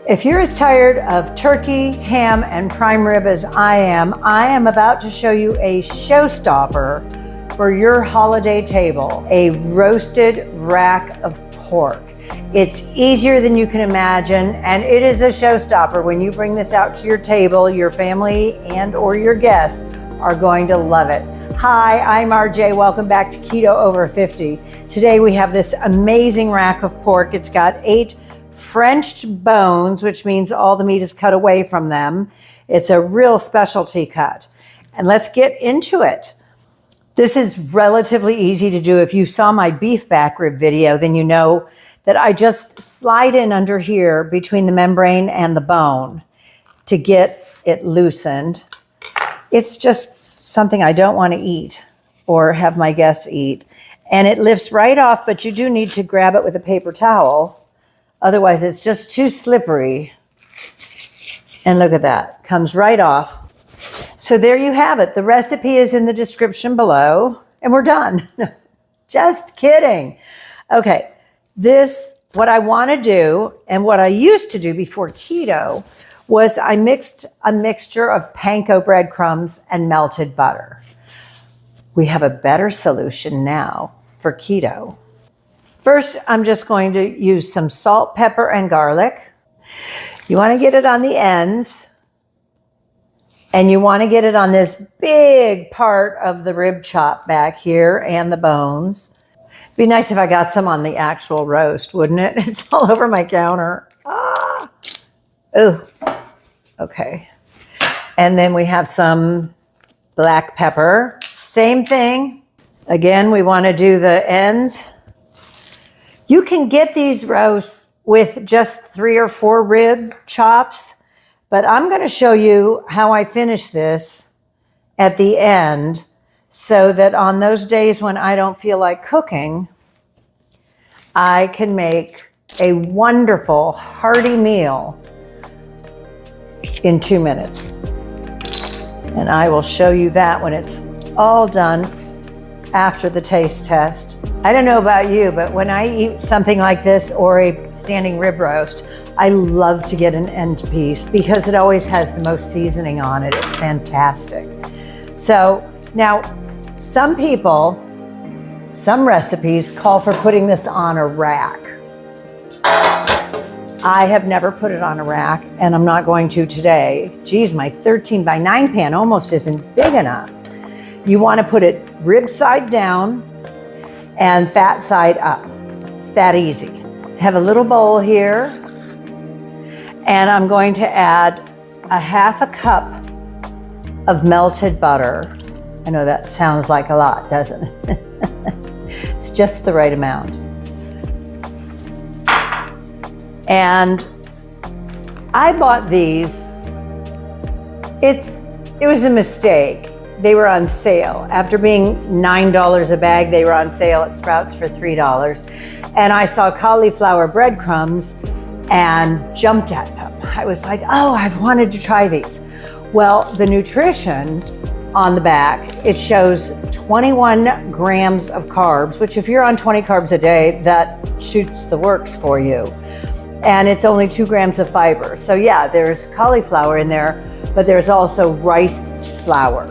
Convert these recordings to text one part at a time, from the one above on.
If you're as tired of turkey, ham, and prime rib as I am about to show you a showstopper for your holiday table, a roasted rack of pork. It's easier than you can imagine, and it is a showstopper. When you bring this out to your table, your family and or your guests are going to love it. Hi, I'm RJ. Welcome back to Keto Over 50. Today we have this amazing rack of pork. It's got 8 Frenched bones, which means all the meat is cut away from them. It's a real specialty cut. And let's get into it. This is relatively easy to do. If you saw my beef back rib video, then you know that I just slide in under here between the membrane and the bone to get it loosened. It's just something I don't want to eat or have my guests eat. And it lifts right off, but you do need to grab it with a paper towel. Otherwise, it's just too slippery. And look at that, comes right off. So there you have it. The recipe is in the description below, and we're done. Just kidding. Okay, what I want to do, and what I used to do before keto, was I mixed a mixture of panko breadcrumbs and melted butter. We have a better solution now for keto. First, I'm just going to use some salt, pepper, and garlic. You want to get it on the ends, and you want to get it on this big part of the rib chop back here and the bones. It'd be nice if I got some on the actual roast, wouldn't it? It's all over my counter. Ah! Ooh. Okay. And then we have some black pepper. Same thing. Again, we want to do the ends. You can get these roasts with just 3 or 4 rib chops, but I'm going to show you how I finish this at the end so that on those days when I don't feel like cooking, I can make a wonderful, hearty meal in 2 minutes. And I will show you that when it's all done after the taste test. I don't know about you, but when I eat something like this or a standing rib roast, I love to get an end piece because it always has the most seasoning on it. It's fantastic. So now some recipes call for putting this on a rack. I have never put it on a rack, and I'm not going to today. Geez, my 13 by 9 pan almost isn't big enough. You want to put it rib side down and fat side up. It's that easy. Have a little bowl here, and I'm going to add a 1/2 cup of melted butter. I know that sounds like a lot, doesn't it? It's just the right amount. And I bought these. It was a mistake. They were on sale. After being $9 a bag, they were on sale at Sprouts for $3. And I saw cauliflower breadcrumbs and jumped at them. I was like, oh, I've wanted to try these. Well, the nutrition on the back, it shows 21 grams of carbs, which if you're on 20 carbs a day, that shoots the works for you. And it's only 2 grams of fiber. So yeah, there's cauliflower in there, but there's also rice flour,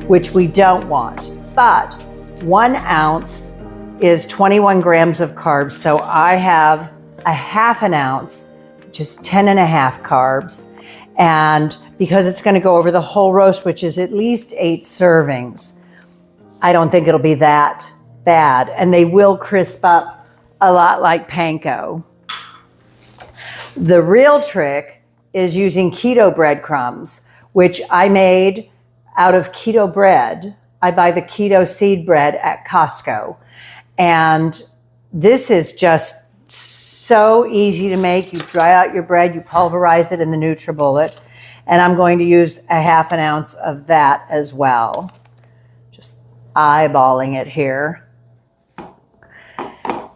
which we don't want. But 1 ounce is 21 grams of carbs. So I have a 1/2 ounce, just 10.5 carbs. And because it's gonna go over the whole roast, which is at least 8 servings, I don't think it'll be that bad. And they will crisp up a lot like panko. The real trick is using keto breadcrumbs, which I made out of keto bread. I buy the keto seed bread at Costco. And this is just so easy to make. You dry out your bread, you pulverize it in the NutriBullet. And I'm going to use a 1/2 ounce of that as well. Just eyeballing it here.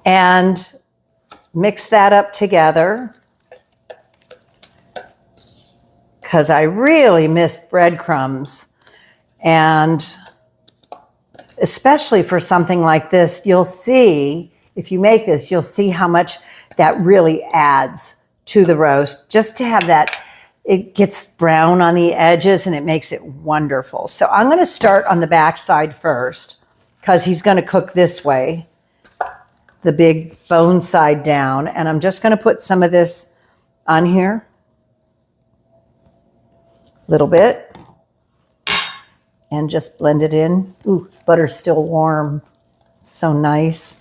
And mix that up together, because I really missed breadcrumbs. And especially for something like this, you'll see, if you make this, you'll see how much that really adds to the roast just to have that. It gets brown on the edges and it makes it wonderful. So I'm going to start on the back side first because he's going to cook this way, the big bone side down. And I'm just going to put some of this on here, a little bit, and just blend it in. Ooh, butter's still warm. So nice.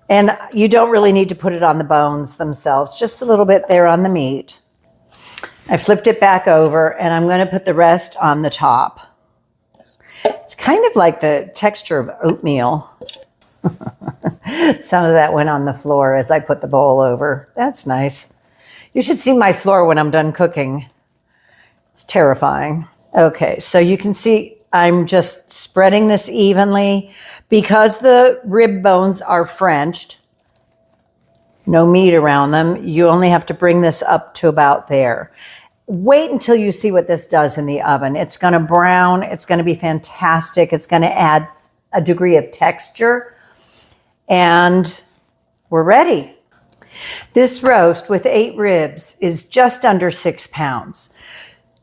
And you don't really need to put it on the bones themselves, just a little bit there on the meat. I flipped it back over and I'm going to put the rest on the top. It's kind of like the texture of oatmeal. Some of that went on the floor as I put the bowl over. That's nice. You should see my floor when I'm done cooking. It's terrifying. Okay, so you can see I'm just spreading this evenly. Because the rib bones are Frenched, no meat around them, you only have to bring this up to about there. Wait until you see what this does in the oven. It's going to brown. It's going to be fantastic. It's going to add a degree of texture. And we're ready. This roast with 8 ribs is just under 6 pounds.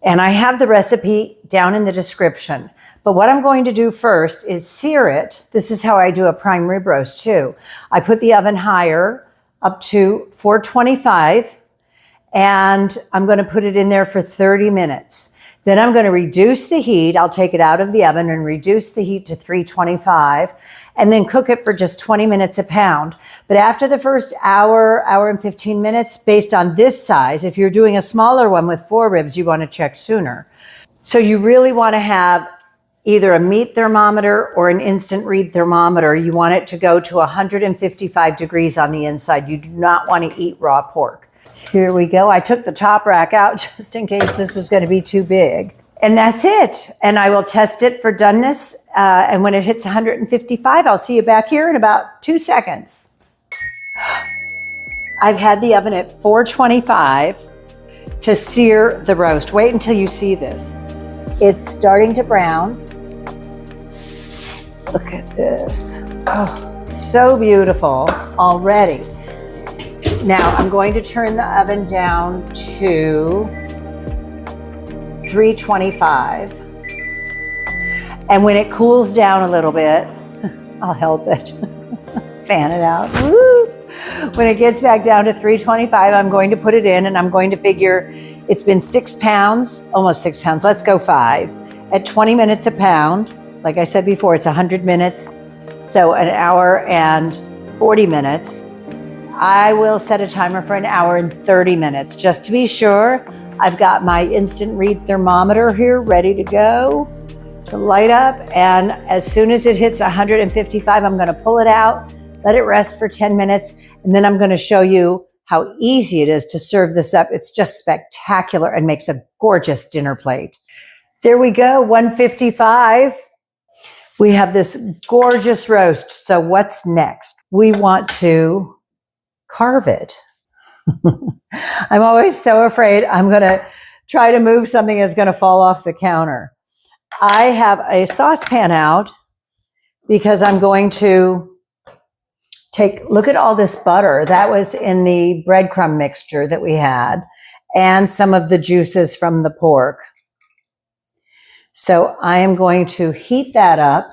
And I have the recipe down in the description. But what I'm going to do first is sear it. This is how I do a prime rib roast too. I put the oven higher up to 425 and I'm going to put it in there for 30 minutes. Then I'm going to reduce the heat. I'll take it out of the oven and reduce the heat to 325 and then cook it for just 20 minutes a pound. But after the first hour, hour and 15 minutes, based on this size, if you're doing a smaller one with 4 ribs, you want to check sooner. So you really want to have either a meat thermometer or an instant read thermometer. You want it to go to 155 degrees on the inside. You do not want to eat raw pork. Here we go. I took the top rack out just in case this was going to be too big. And that's it. And I will test it for doneness. And when it hits 155, I'll see you back here in about 2 seconds. I've had the oven at 425 to sear the roast. Wait until you see this. It's starting to brown. Look at this. Oh, so beautiful already. Now I'm going to turn the oven down to 325. And when it cools down a little bit, I'll help it. Fan it out. Woo! When it gets back down to 325, I'm going to put it in and I'm going to figure it's been 6 pounds, almost 6 pounds. Let's go 5 at 20 minutes a pound. Like I said before, it's 100 minutes. So an hour and 40 minutes. I will set a timer for an hour and 30 minutes. Just to be sure, I've got my instant read thermometer here ready to go to light up. And as soon as it hits 155, I'm going to pull it out, let it rest for 10 minutes. And then I'm going to show you how easy it is to serve this up. It's just spectacular and makes a gorgeous dinner plate. There we go, 155. We have this gorgeous roast. So what's next? We want to carve it. I'm always so afraid I'm going to try to move something that's going to fall off the counter. I have a saucepan out because I'm going to look at all this butter. That was in the breadcrumb mixture that we had and some of the juices from the pork. So I am going to heat that up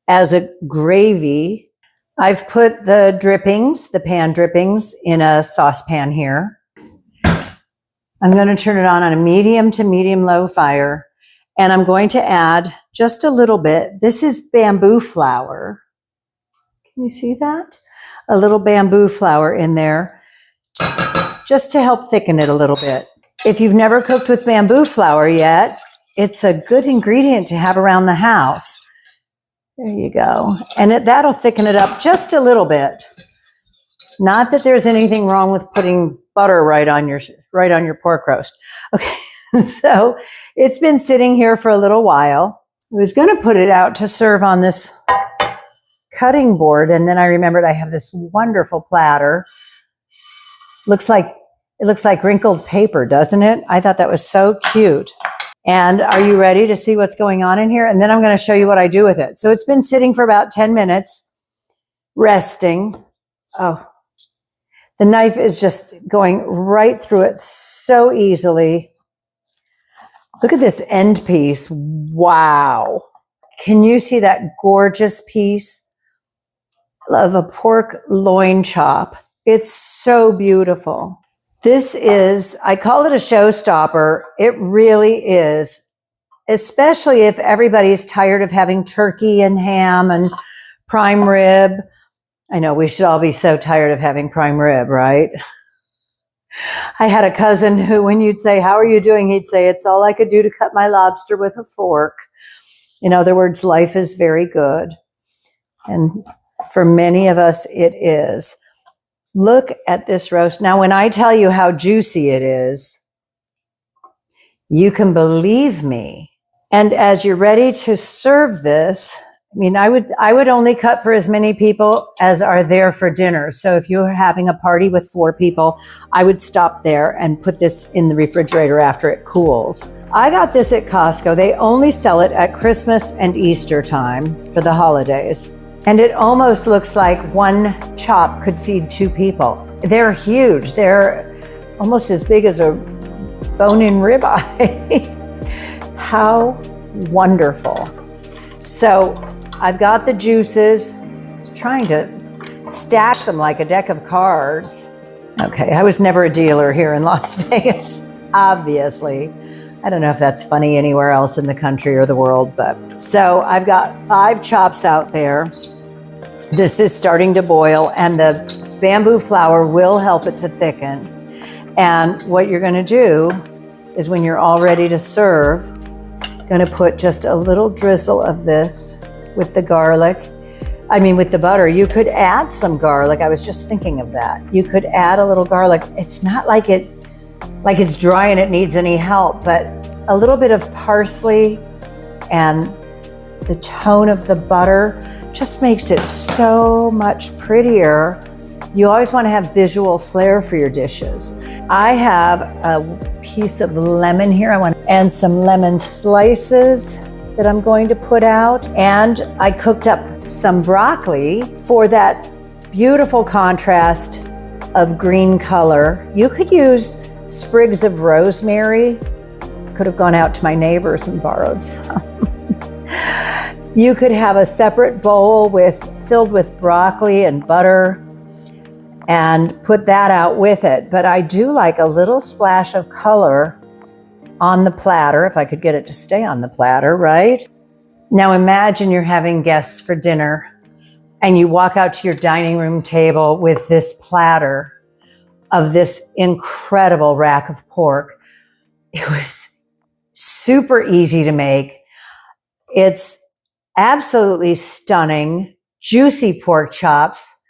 as a gravy. I've put the drippings, the pan drippings, in a saucepan here. I'm going to turn it on a medium to medium-low fire, and I'm going to add just a little bit. This is bamboo flour. Can you see that? A little bamboo flour in there, just to help thicken it a little bit. If you've never cooked with bamboo flour yet, it's a good ingredient to have around the house. There you go. And that'll thicken it up just a little bit. Not that there's anything wrong with putting butter right on your pork roast. Okay, so it's been sitting here for a little while. I was going to put it out to serve on this cutting board, and then I remembered I have this wonderful platter. It looks like wrinkled paper, doesn't it? I thought that was so cute. And are you ready to see what's going on in here? And then I'm going to show you what I do with it. So it's been sitting for about 10 minutes, resting. Oh, The knife is just going right through it so easily. Look at this end piece. Wow. Can you see that gorgeous piece of a pork loin chop? It's so beautiful. This is, I call it a showstopper. It really is, especially if everybody's tired of having turkey and ham and prime rib. I know we should all be so tired of having prime rib, right? I had a cousin who, when you'd say, "How are you doing?" he'd say, "It's all I could do to cut my lobster with a fork." In other words, life is very good. And for many of us, it is. Look at this roast. Now, when I tell you how juicy it is, you can believe me. And as you're ready to serve this, I mean, I would only cut for as many people as are there for dinner. So if you're having a party with 4 people, I would stop there and put this in the refrigerator after it cools. I got this at Costco. They only sell it at Christmas and Easter time for the holidays. And it almost looks like one chop could feed 2 people. They're huge. They're almost as big as a bone-in ribeye. How wonderful. So I've got the juices. I was trying to stack them like a deck of cards. Okay, I was never a dealer here in Las Vegas, obviously. I don't know if that's funny anywhere else in the country or the world, but so I've got 5 chops out there. This is starting to boil, and the bamboo flour will help it to thicken. And what you're going to do is, when you're all ready to serve, going to put just a little drizzle of this with the garlic. I mean, with the butter. You could add some garlic. I was just thinking of that. You could add a little garlic. It's not like it's dry and it needs any help, but a little bit of parsley and the tone of the butter just makes it so much prettier. You always want to have visual flair for your dishes. I have a piece of lemon here. And some lemon slices that I'm going to put out. And I cooked up some broccoli for that beautiful contrast of green color. You could use sprigs of rosemary. Could have gone out to my neighbors and borrowed some. You could have a separate bowl filled with broccoli and butter and put that out with it. But I do like a little splash of color on the platter, if I could get it to stay on the platter, right? Now imagine you're having guests for dinner and you walk out to your dining room table with this platter of this incredible rack of pork. It was super easy to make. It's absolutely stunning, juicy pork chops,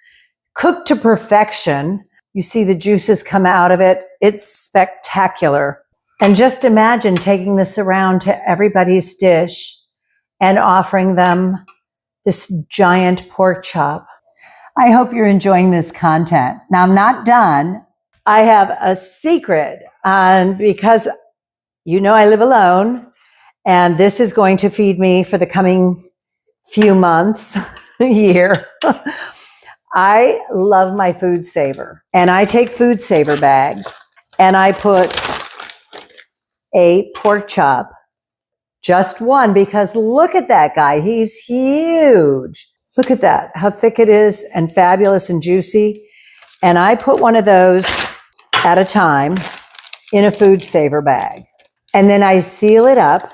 cooked to perfection. You see the juices come out of it. It's spectacular. And just imagine taking this around to everybody's dish and offering them this giant pork chop. I hope you're enjoying this content. Now, I'm not done. I have a secret, because you know I live alone, and this is going to feed me for the coming few months, year. I love my food saver, and I take food saver bags and I put a pork chop, just one, because look at that guy. He's huge. Look at that, how thick it is and fabulous and juicy. And I put one of those at a time in a food saver bag. And then I seal it up.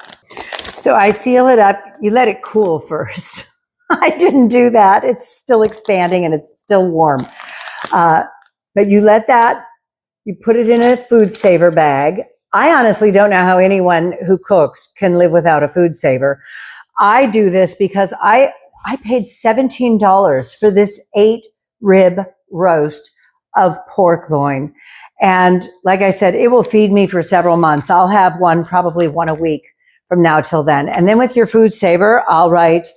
So I seal it up. You let it cool first. I didn't do that. It's still expanding and it's still warm. But you let that, you put it in a food saver bag. I honestly don't know how anyone who cooks can live without a food saver. I do this because I paid $17 for this 8 rib roast of pork loin. And like I said, it will feed me for several months. I'll have probably one a week from now till then. And then with your food saver, I'll write,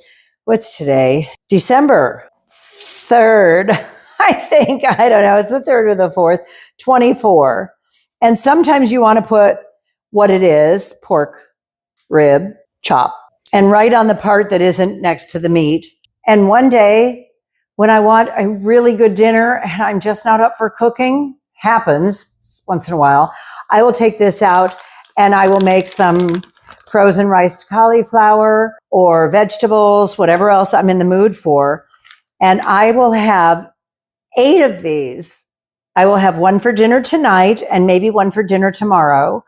what's today? December 3rd, I think. I don't know. It's the 3rd or the 4th, 24. And sometimes you want to put what it is, pork rib chop, and write on the part that isn't next to the meat. And one day when I want a really good dinner and I'm just not up for cooking, happens once in a while, I will take this out and I will make some frozen riced cauliflower or vegetables, whatever else I'm in the mood for. And I will have 8 of these. I will have one for dinner tonight and maybe one for dinner tomorrow.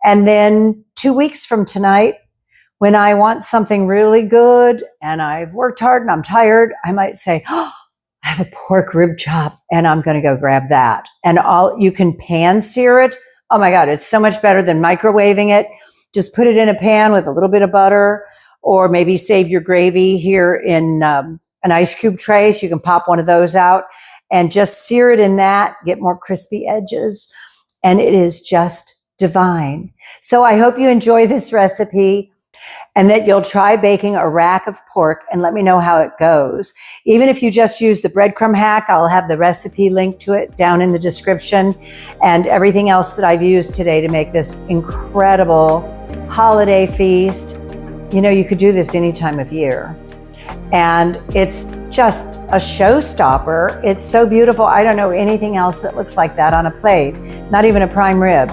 And then 2 weeks from tonight, when I want something really good and I've worked hard and I'm tired, I might say, oh, I have a pork rib chop and I'm going to go grab that. And you can pan sear it. Oh my God, it's so much better than microwaving it. Just put it in a pan with a little bit of butter, or maybe save your gravy here in an ice cube tray so you can pop one of those out and just sear it in that, get more crispy edges. And it is just divine. So I hope you enjoy this recipe and that you'll try baking a rack of pork and let me know how it goes. Even if you just use the breadcrumb hack, I'll have the recipe linked to it down in the description, and everything else that I've used today to make this incredible holiday feast. You know, you could do this any time of year. And it's just a showstopper. It's so beautiful. I don't know anything else that looks like that on a plate, not even a prime rib.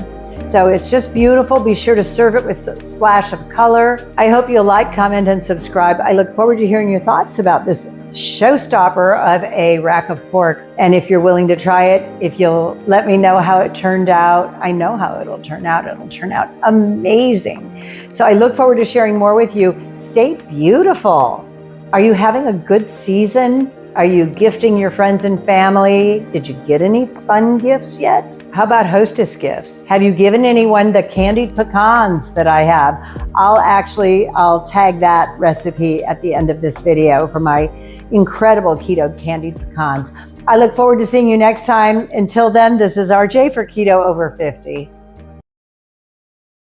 So it's just beautiful. Be sure to serve it with a splash of color. I hope you'll like, comment, and subscribe. I look forward to hearing your thoughts about this showstopper of a rack of pork. And if you're willing to try it, if you'll let me know how it turned out, I know how it'll turn out. It'll turn out amazing. So I look forward to sharing more with you. Stay beautiful. Are you having a good season? Are you gifting your friends and family? Did you get any fun gifts yet? How about hostess gifts? Have you given anyone the candied pecans that I have? I'll tag that recipe at the end of this video for my incredible keto candied pecans. I look forward to seeing you next time. Until then, this is RJ for Keto Over 50.